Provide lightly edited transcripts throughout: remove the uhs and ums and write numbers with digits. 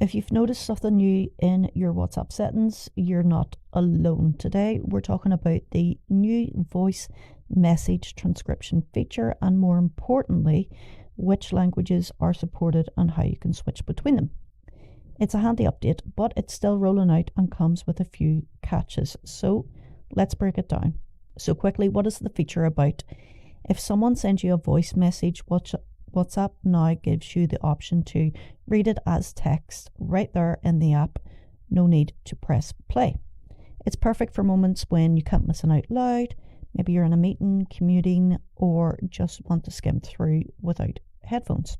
If you've noticed something new in your WhatsApp settings, you're not alone. Today, we're talking about the new voice message transcription feature, and more importantly, which languages are supported and how you can switch between them. It's a handy update, but it's still rolling out and comes with a few catches. So let's break it down. So quickly, what is the feature about? If someone sends you a voice message, WhatsApp now gives you the option to read it as text right there in the app. No need to press play. It's perfect for moments when you can't listen out loud. Maybe you're in a meeting, commuting, or just want to skim through without headphones.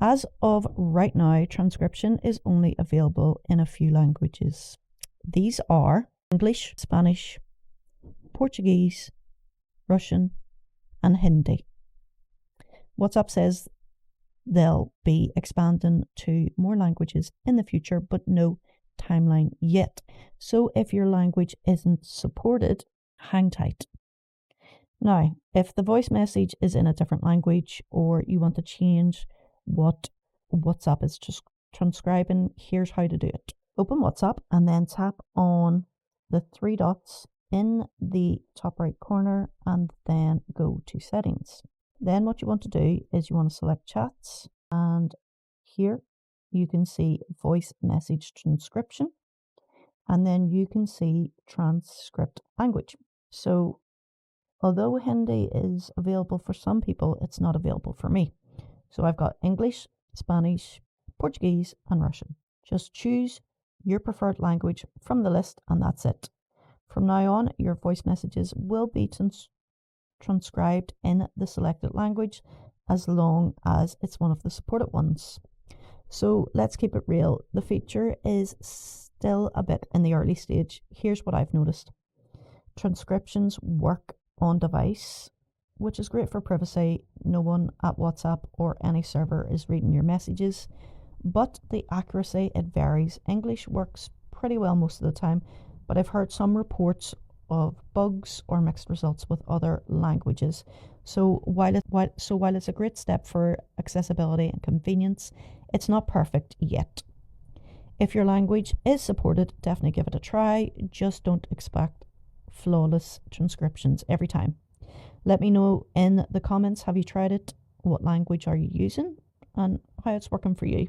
As of right now, transcription is only available in a few languages. These are English, Spanish, Portuguese, Russian, and Hindi. WhatsApp says they'll be expanding to more languages in the future, but no timeline yet. So if your language isn't supported, hang tight. Now, if the voice message is in a different language or you want to change what WhatsApp is just transcribing, here's how to do it. Open WhatsApp and then tap on the three dots in the top right corner and then go to settings. Then what you want to do is you want to select chats, and here you can see voice message transcription, and then you can see transcript language. So although Hindi is available for some people, it's not available for me. So I've got English, Spanish, Portuguese, and Russian. Just choose your preferred language from the list and that's it. From now on, your voice messages will be transcribed in the selected language as long as it's one of the supported ones. So let's keep it real. The feature is still a bit in the early stage. Here's what I've noticed. Transcriptions work on device, which is great for privacy. No one at WhatsApp or any server is reading your messages, but the accuracy, it varies. English works pretty well most of the time, but I've heard some reports of bugs or mixed results with other languages. So while it's a great step for accessibility and convenience, it's not perfect yet. If your language is supported, definitely give it a try. Just don't expect flawless transcriptions every time. Let me know in the comments, have you tried it? What language are you using? And how it's working for you?